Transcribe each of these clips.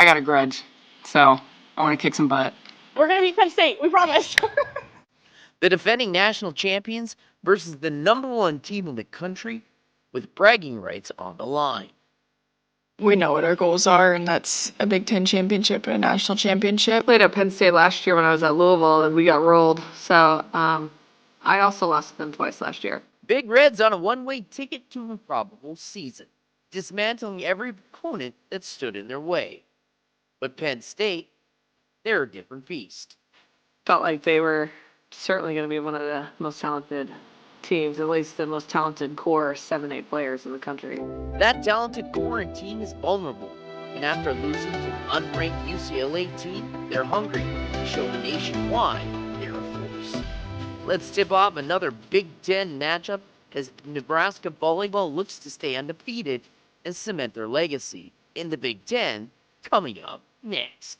I got a grudge, so I want to kick some butt. We're going to beat Penn State. We promise. The defending national champions versus the #1 team in the country with bragging rights on the line. We know what our goals are, and that's a Big Ten championship and a national championship. Played at Penn State last year when I was at Louisville, and we got rolled. So I also lost to them twice last year. Big Red's on a one-way ticket to a probable season, dismantling every opponent that stood in their way. But Penn State, they're a different beast. Felt like they were certainly going to be one of the most talented teams, at least the most talented core 7-8 players in the country. That talented core and team is vulnerable, and after losing to an unranked UCLA team, they're hungry to show the nation why they're a force. Let's tip off another Big Ten matchup as Nebraska Volleyball looks to stay undefeated and cement their legacy in the Big Ten, coming up next.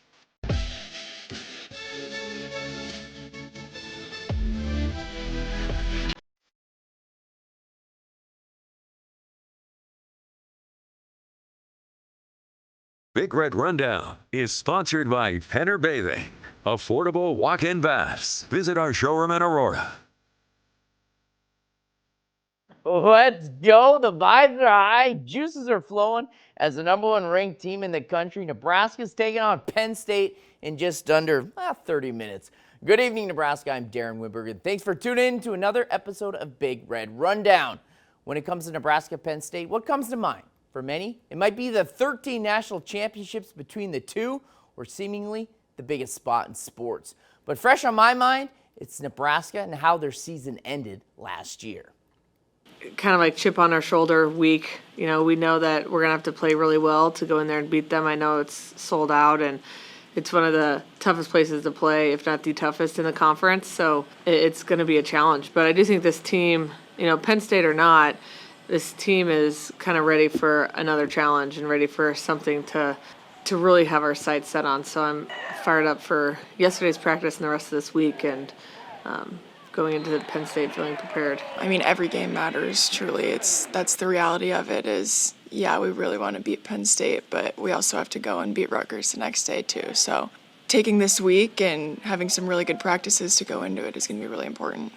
Big Red Rundown is sponsored by Penn Bathing, affordable walk-in baths. Visit our showroom in Aurora. Let's go. The vibes are high. Juices are flowing as the #1 ranked team in the country. Nebraska's taking on Penn State in just under 30 minutes. Good evening, Nebraska. I'm Darren Wimberg. Thanks for tuning in to another episode of Big Red Rundown. When it comes to Nebraska Penn State, what comes to mind? For many, it might be the 13 national championships between the two, or seemingly the biggest spot in sports. But fresh on my mind, it's Nebraska and how their season ended last year. Kind of like chip on our shoulder week. You know, we know that we're going to have to play really well to go in there and beat them. I know it's sold out, and it's one of the toughest places to play, if not the toughest in the conference. So it's going to be a challenge. But I do think this team, you know, Penn State or not, this team is kind of ready for another challenge and ready for something to really have our sights set on. So I'm fired up for yesterday's practice and the rest of this week, and going into Penn State feeling prepared. I mean, every game matters, truly. That's the reality of it is, yeah, we really want to beat Penn State, but we also have to go and beat Rutgers the next day too. So taking this week and having some really good practices to go into it is going to be really important.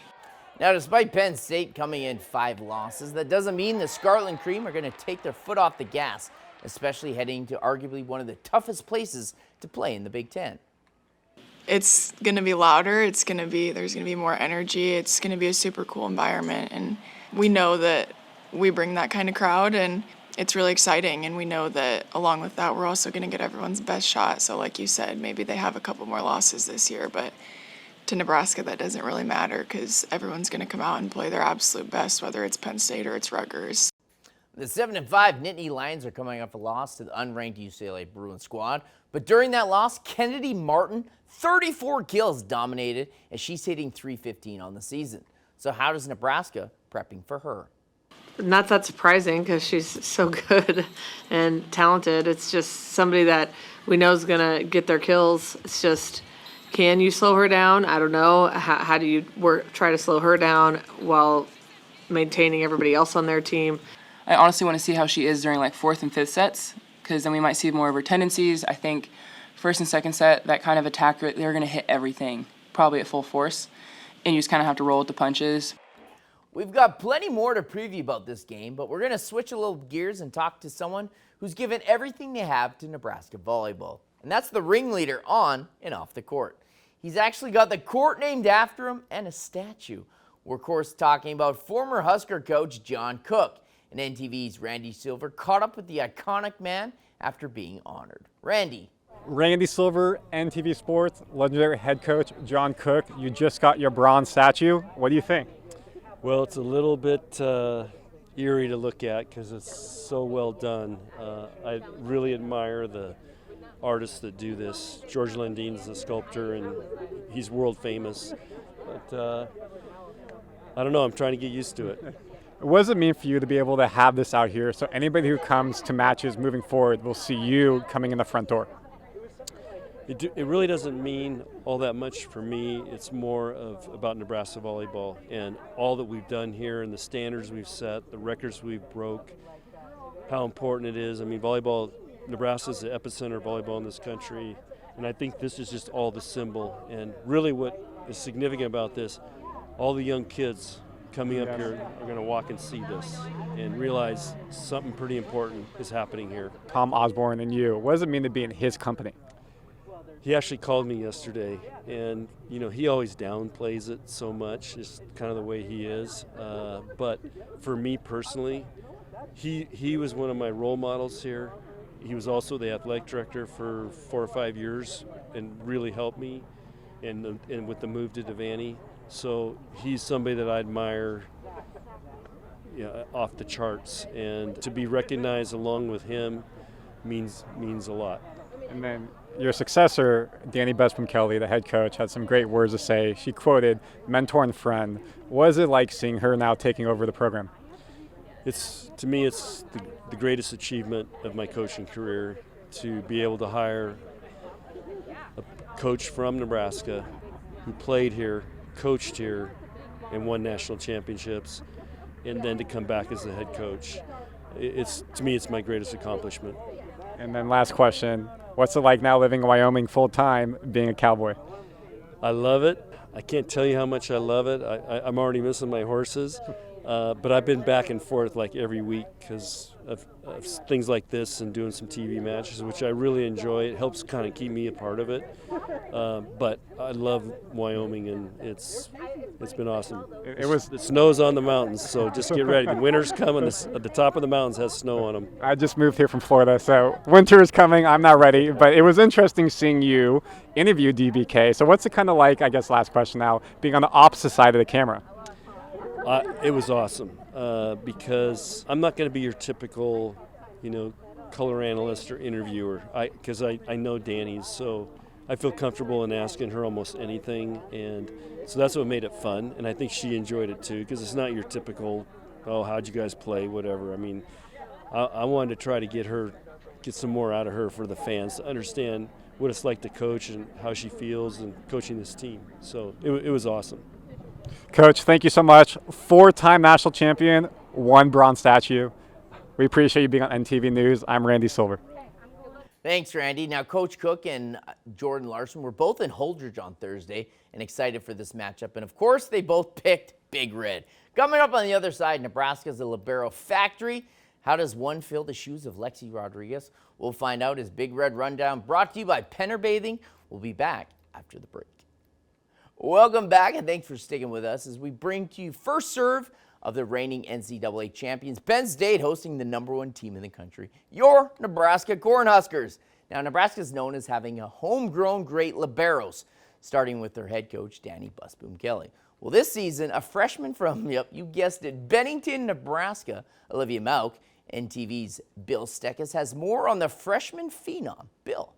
Now, despite Penn State coming in 5 losses, that doesn't mean the Scarlet and Cream are going to take their foot off the gas, especially heading to arguably one of the toughest places to play in the Big Ten. It's going to be louder. There's going to be more energy. It's going to be a super cool environment. And we know that we bring that kind of crowd, and it's really exciting. And we know that along with that, we're also going to get everyone's best shot. So like you said, maybe they have a couple more losses this year, but to Nebraska, that doesn't really matter because everyone's going to come out and play their absolute best, whether it's Penn State or it's Rutgers. The 7-5 Nittany Lions are coming off a loss to the unranked UCLA Bruin squad. But during that loss, Kennedy Martin, 34 kills dominated as she's hitting .315 on the season. So how does Nebraska prepping for her? Not that surprising because she's so good and talented. It's just somebody that we know is going to get their kills. It's just, can you slow her down? I don't know. How do you try to slow her down while maintaining everybody else on their team? I honestly want to see how she is during like 4th and 5th sets, because then we might see more of her tendencies. I think 1st and 2nd set, that kind of attacker, they're going to hit everything, probably at full force, and you just kind of have to roll with the punches. We've got plenty more to preview about this game, but we're going to switch a little gears and talk to someone who's given everything they have to Nebraska volleyball. And that's the ringleader on and off the court. He's actually got the court named after him and a statue. We're, of course, talking about former Husker coach John Cook. And NTV's Randy Silver caught up with the iconic man after being honored. Randy. Randy Silver, NTV Sports, legendary head coach John Cook. You just got your bronze statue. What do you think? Well, it's a little bit eerie to look at because it's so well done. I really admire the artists that do this. George Landine's the sculptor, and he's world famous. But I don't know, I'm trying to get used to it. What does it mean for you to be able to have this out here so anybody who comes to matches moving forward will see you coming in the front door? It really doesn't mean all that much for me. It's more about Nebraska volleyball and all that we've done here and the standards we've set, the records we've broke, how important it is. I mean, volleyball Nebraska is the epicenter of volleyball in this country, and I think this is just all the symbol. And really what is significant about this, all the young kids coming up here are going to walk and see this and realize something pretty important is happening here. Tom Osborne and you, what does it mean to be in his company? He actually called me yesterday, and he always downplays it so much. It's kind of the way he is. But for me personally, he was one of my role models here. He was also the athletic director for 4 or 5 years and really helped me and with the move to Devaney. So he's somebody that I admire off the charts, and to be recognized along with him means a lot. And then your successor, Danny Besbom-Kelly, the head coach, had some great words to say. She quoted, "mentor and friend." What is it like seeing her now taking over the program? To me, it's the greatest achievement of my coaching career to be able to hire a coach from Nebraska who played here, coached here, and won national championships, and then to come back as the head coach. To me, it's my greatest accomplishment. And then last question, what's it like now living in Wyoming full-time, being a Cowboy? I love it. I can't tell you how much I love it. I'm already missing my horses, but I've been back and forth like every week because of things like this and doing some TV matches, which I really enjoy. It helps kind of keep me a part of it. But I love Wyoming, and it's been awesome. The snow's on the mountains, so just get ready. The winter's coming. At the top of the mountains has snow on them. I just moved here from Florida, so winter is coming. I'm not ready, but it was interesting seeing you interview DBK. So what's it kind of like, I guess last question now, being on the opposite side of the camera? It was awesome because I'm not going to be your typical, color analyst or interviewer because I know Danny's, so I feel comfortable in asking her almost anything, and so that's what made it fun, and I think she enjoyed it too because it's not your typical, oh, how'd you guys play, whatever. I mean, I wanted to try to get some more out of her for the fans to understand what it's like to coach and how she feels and coaching this team. So it was awesome. Coach, thank you so much. 4-time national champion, 1 bronze statue. We appreciate you being on NTV News. I'm Randy Silver. Thanks, Randy. Now, Coach Cook and Jordan Larson were both in Holdridge on Thursday and excited for this matchup. And, of course, they both picked Big Red. Coming up on the other side, Nebraska's a libero factory. How does one fill the shoes of Lexi Rodriguez? We'll find out as Big Red Rundown, brought to you by Penn Bathing. We'll be back after the break. Welcome back, and thanks for sticking with us as we bring to you first serve of the reigning NCAA champions, Penn State, hosting the #1 team in the country, your Nebraska Cornhuskers. Now, Nebraska is known as having a homegrown great liberos, starting with their head coach, Danny Besbom-Kelly. Well, this season, a freshman from, you guessed it, Bennington, Nebraska, Olivia Mauk, NTV's Bill Steckes has more on the freshman phenom. Bill.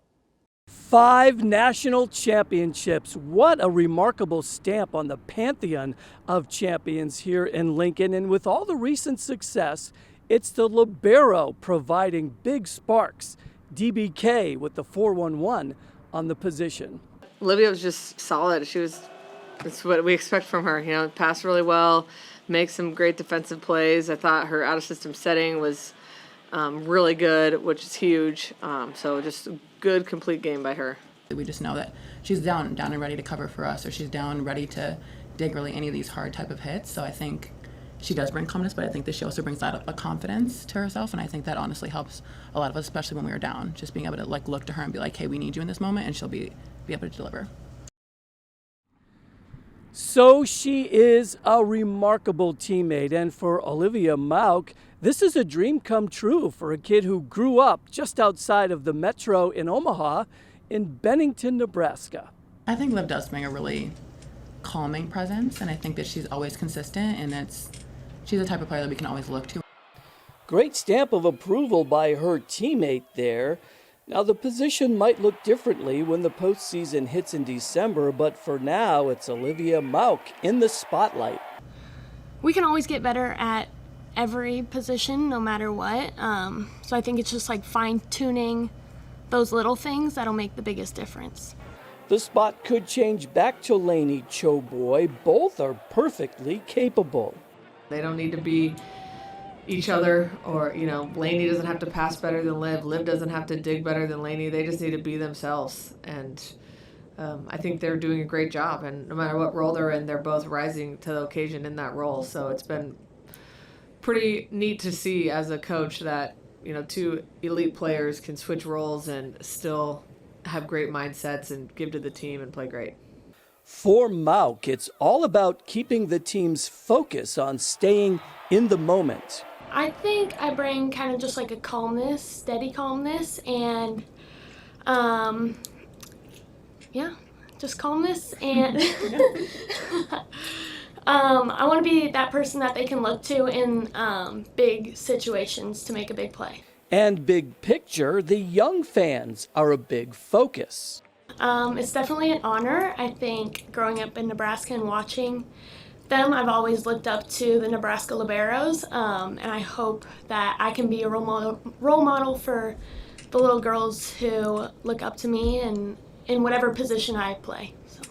5 national championships. What a remarkable stamp on the pantheon of champions here in Lincoln. And with all the recent success, it's the libero providing big sparks. DBK with the 4-1-1 on the position. Olivia was just solid. That's what we expect from her. Pass really well, make some great defensive plays. I thought her out-of-system setting was really good, which is huge. So just a good, complete game by her. We just know that she's down and ready to cover for us, or she's down ready to dig really any of these hard type of hits. So I think she does bring calmness, but I think that she also brings a confidence to herself, and I think that honestly helps a lot of us, especially when we were down. Just being able to look to her and be like, hey, we need you in this moment, and she'll be able to deliver. So she is a remarkable teammate, and for Olivia Mauk, this is a dream come true for a kid who grew up just outside of the metro in Omaha in Bennington, Nebraska. I think Liv does bring a really calming presence, and I think that she's always consistent, and she's the type of player that we can always look to. Great stamp of approval by her teammate there. Now, the position might look differently when the postseason hits in December, but for now, it's Olivia Mauk in the spotlight. We can always get better at every position, no matter what. So I think it's just fine-tuning those little things that'll make the biggest difference. The spot could change back to Lainey Choboy. Both are perfectly capable. They don't need to be, each other, or, Lainey doesn't have to pass better than Liv doesn't have to dig better than Lainey. They just need to be themselves. And I think they're doing a great job. And no matter what role they're in, they're both rising to the occasion in that role. So it's been pretty neat to see as a coach that, two elite players can switch roles and still have great mindsets and give to the team and play great. For Mauk, it's all about keeping the team's focus on staying in the moment. I think I bring kind of just like a calmness, steady calmness, and just calmness. And I want to be that person that they can look to in big situations to make a big play. And big picture, the young fans are a big focus. It's definitely an honor. I think growing up in Nebraska and watching them, I've always looked up to the Nebraska Liberos, and I hope that I can be a role model for the little girls who look up to me and in whatever position I play. So.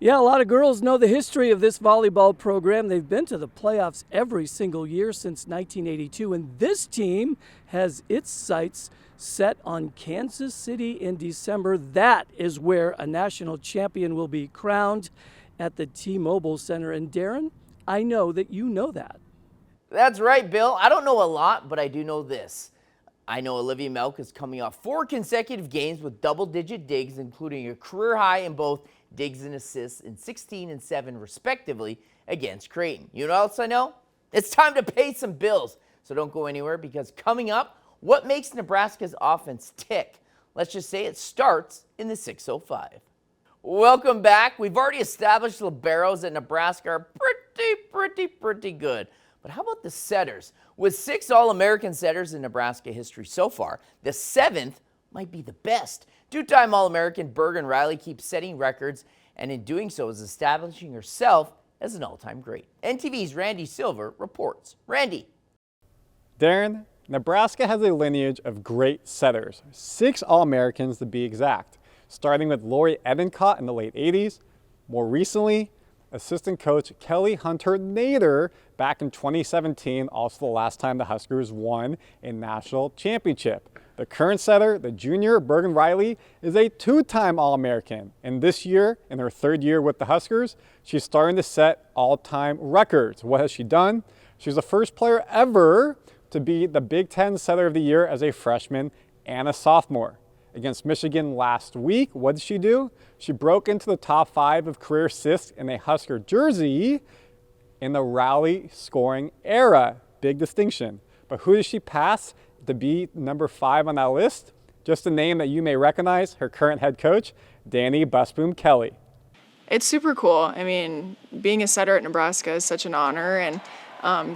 Yeah, a lot of girls know the history of this volleyball program. They've been to the playoffs every single year since 1982, and this team has its sights set on Kansas City in December. That is where a national champion will be crowned at the T-Mobile Center. And Darren, I know that you know that. That's right, Bill. I don't know a lot, but I do know this. I know Olivia Melk is coming off 4 consecutive games with double-digit digs, including a career high in both digs and assists in 16 and 7, respectively, against Creighton. You know what else I know? It's time to pay some bills. So don't go anywhere, because coming up, what makes Nebraska's offense tick? Let's just say it starts in the 6:05. Welcome back. We've already established the liberos at Nebraska are pretty good. But how about the setters? With 6 All-American setters in Nebraska history so far, the 7th might be the best. 2-time All-American Bergen Riley keeps setting records, and in doing so is establishing herself as an all-time great. NTV's Randy Silver reports. Randy. Darren, Nebraska has a lineage of great setters, 6 All-Americans to be exact, starting with Lori Edencott in the late 80s. More recently, assistant coach Kelly Hunter Nader back in 2017, also the last time the Huskers won a national championship. The current setter, the junior Bergen Riley, is a 2-time All-American, and this year, in her 3rd year with the Huskers, she's starting to set all-time records. What has she done? She's the first player ever to be the Big Ten Setter of the Year as a freshman and a sophomore. Against Michigan last week, what did she do? She broke into the top 5 of career assists in a Husker jersey in the rally scoring era. Big distinction. But who did she pass to be number 5 on that list? Just a name that you may recognize, her current head coach, Danny Busboom Kelly. It's super cool. I mean, being a setter at Nebraska is such an honor, and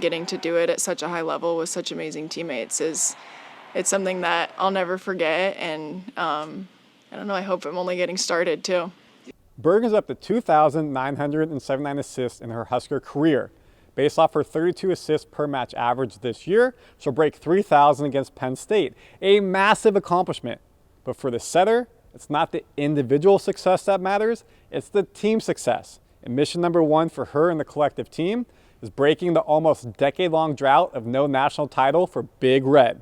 getting to do it at such a high level with such amazing teammates it's something that I'll never forget, and I don't know, I hope I'm only getting started too. Bergen's up to 2,979 assists in her Husker career. Based off her 32 assists per match average this year, she'll break 3,000 against Penn State, a massive accomplishment. But for the setter, it's not the individual success that matters, it's the team success. And mission number 1 for her and the collective team is breaking the almost decade-long drought of no national title for Big Red.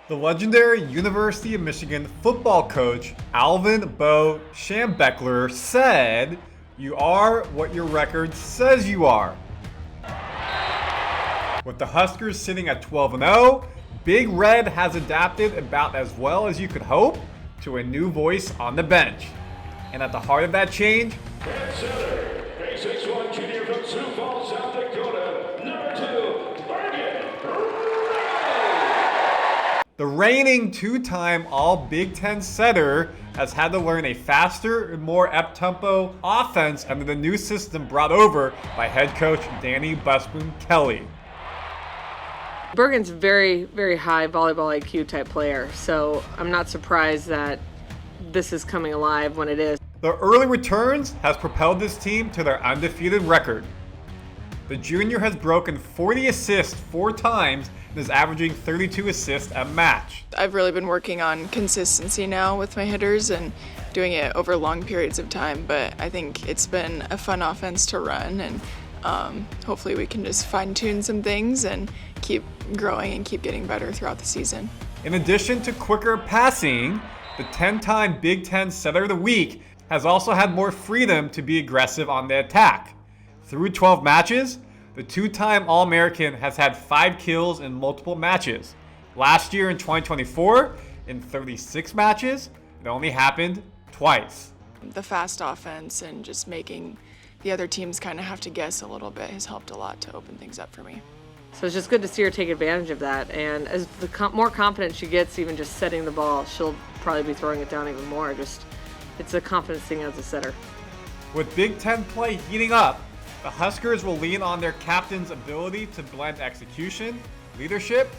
The legendary University of Michigan football coach Alvin Bo Schembechler said, "You are what your record says you are." With the Huskers sitting at 12-0, Big Red has adapted about as well as you could hope to a new voice on the bench. And at the heart of that change, Center, a 6'1" junior from Sioux Falls, South Dakota, number 2, Bergen. the reigning 2-time All-Big Ten setter has had to learn a faster and more up-tempo offense under the new system brought over by head coach Danny Busboom Kelly. Bergen's very, very high volleyball IQ type player, so I'm not surprised that this is coming alive when it is. The early returns has propelled this team to their undefeated record. The junior has broken 40 assists 4 times and is averaging 32 assists a match. I've really been working on consistency now with my hitters and doing it over long periods of time, but I think it's been a fun offense to run, and hopefully we can just fine-tune some things and keep growing and keep getting better throughout the season. In addition to quicker passing, the 10-time Big Ten Setter of the Week has also had more freedom to be aggressive on the attack. Through 12 matches, the 2-time All-American has had 5 kills in multiple matches. Last year in 2024, in 36 matches, it only happened twice. The fast offense and just making the other teams kind of have to guess a little bit has helped a lot to open things up for me. So it's just good to see her take advantage of that. And as the more confident she gets, even just setting the ball, she'll probably be throwing it down even more. It's a confidence thing as a setter. With Big Ten play heating up, the Huskers will lean on their captain's ability to blend execution, leadership,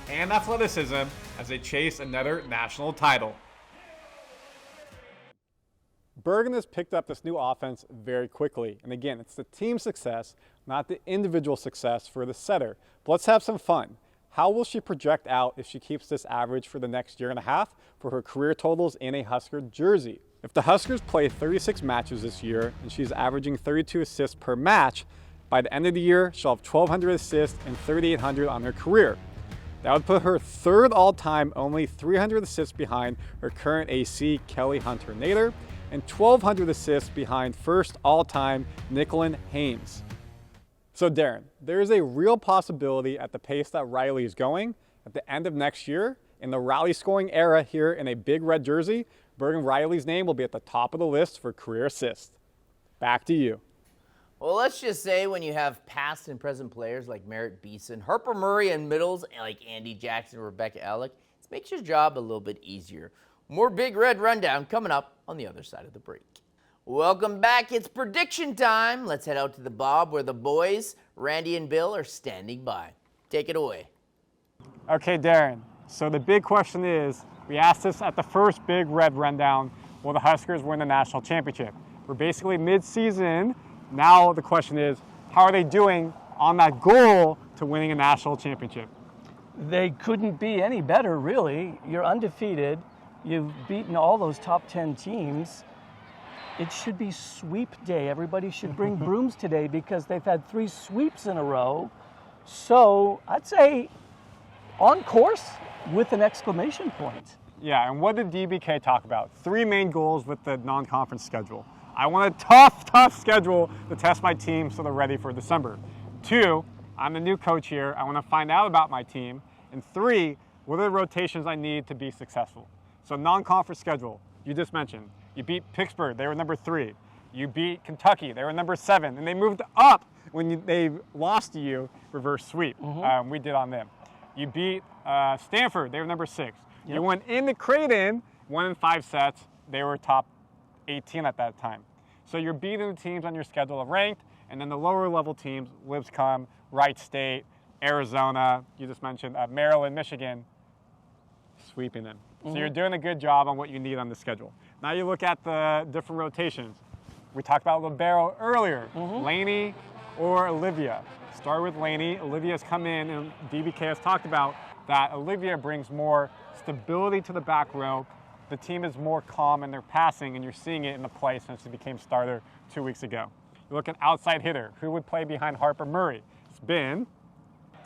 and athleticism as they chase another national title. Bergen has picked up this new offense very quickly. And again, it's the team success, not the individual success for the setter. But let's have some fun. How will she project out if she keeps this average for the next year and a half for her career totals in a Husker jersey? If the Huskers play 36 matches this year and she's averaging 32 assists per match, by the end of the year, she'll have 1,200 assists and 3,800 on her career. That would put her third all-time, only 300 assists behind her current AC, Kelly Hunter Nader, and 1,200 assists behind first all-time Nicklin Haynes. So Darren, there is a real possibility at the pace that Riley is going, at the end of next year, in the rally scoring era here in a big red jersey, Bergen Riley's name will be at the top of the list for career assists. Back to you. Well, let's just say when you have past and present players like Merritt Beeson, Harper Murray, and middles like Andy Jackson and Rebecca Alec, it makes your job a little bit easier. More Big Red Rundown coming up on the other side of the break. Welcome back. It's prediction time. Let's head out to the Bob where the boys, Randy and Bill, are standing by. Take it away. Okay, Darren. So the big question is, we asked this at the first Big Red Rundown, will the Huskers win the national championship? We're basically mid-season. Now the question is, how are they doing on that goal to winning a national championship? They couldn't be any better, really. You're undefeated. You've beaten all those top 10 teams. It should be sweep day. Everybody should bring brooms today because they've had 3 sweeps in a row. So I'd say on course with an exclamation point. Yeah, and what did DBK talk about? 3 main goals with the non-conference schedule. I want a tough schedule to test my team so they're ready for December. 2, I'm the new coach here. I want to find out about my team. And 3, what are the rotations I need to be successful? So non-conference schedule, you just mentioned. You beat Pittsburgh, they were number 3. You beat Kentucky, they were number 7. And they moved up when they lost to you, reverse sweep. We did on them. You beat Stanford, they were number 6. Yep. You went into Creighton, won in 5 sets. They were top 18 at that time. So you're beating the teams on your schedule of ranked, and then the lower level teams, Lipscomb, Wright State, Arizona, you just mentioned Maryland, Michigan, sweeping them. So you're doing a good job on what you need on the schedule. Now you look at the different rotations. We talked about libero earlier, Laney or Olivia. Start with Laney. Olivia's come in, and DBK has talked about that Olivia brings more stability to the back row. The team is more calm in their passing, and you're seeing it in the play since she became starter 2 weeks ago. You look at outside hitter. Who would play behind Harper Murray? It's been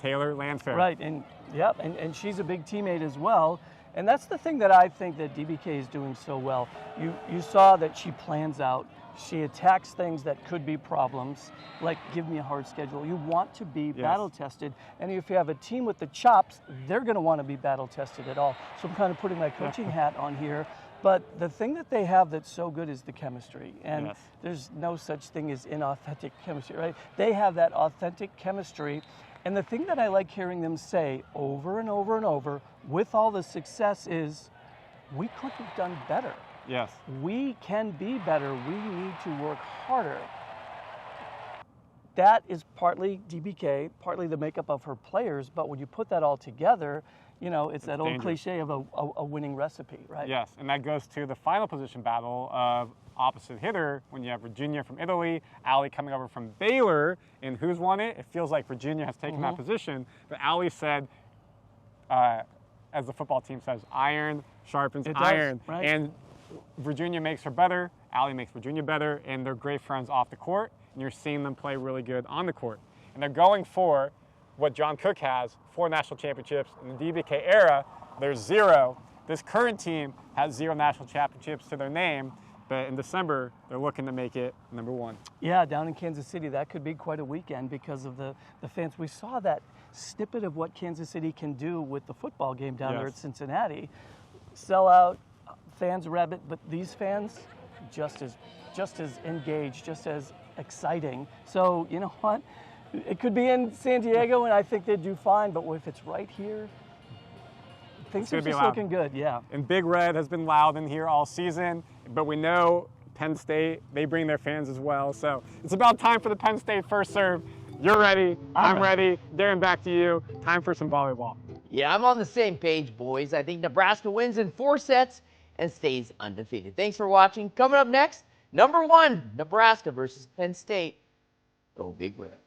Taylor Lansfair. Right, and she's a big teammate as well. And that's the thing that I think that DBK is doing so well. You saw that she plans out. She attacks things that could be problems, like give me a hard schedule. You want to be battle tested, and if you have a team with the chops, they're going to want to be battle tested at all. So I'm kind of putting my coaching hat on here. But the thing that they have that's so good is the chemistry, and there's no such thing as inauthentic chemistry, right? They have that authentic chemistry, and the thing that I like hearing them say over and over and over, with all the success, is we could have done better. Yes. We can be better. We need to work harder. That is partly DBK, partly the makeup of her players, but when you put that all together, you know, it's that old dangerous. cliche of a winning recipe, right? Yes, and that goes to the final position battle of opposite hitter when you have Virginia from Italy, Allie coming over from Baylor, and who's won it? It feels like Virginia has taken that position, but Allie said, as the football team says, iron sharpens It does, iron, right. and Virginia makes her better, Allie makes Virginia better, and they're great friends off the court, and you're seeing them play really good on the court. And they're going for what John Cook has, 4 national championships. In the DBK era, there's 0. This current team has 0 national championships to their name, but in December, they're looking to make it number 1. Yeah, down in Kansas City, that could be quite a weekend because of the fans. We saw that snippet of what Kansas City can do with the football game down there at Cincinnati. Sell out, fans rabid, but these fans just as engaged, just as exciting. So you know what? It could be in San Diego, and I think they'd do fine. But if it's right here, things are just looking good. Yeah. And Big Red has been loud in here all season, but we know Penn State, they bring their fans as well. So it's about time for the Penn State first serve. You're ready. I'm ready. Darren, back to you. Time for some volleyball. Yeah, I'm on the same page, boys. I think Nebraska wins in 4 sets and stays undefeated. Thanks for watching. Coming up next, number 1, Nebraska versus Penn State. Go Big Red.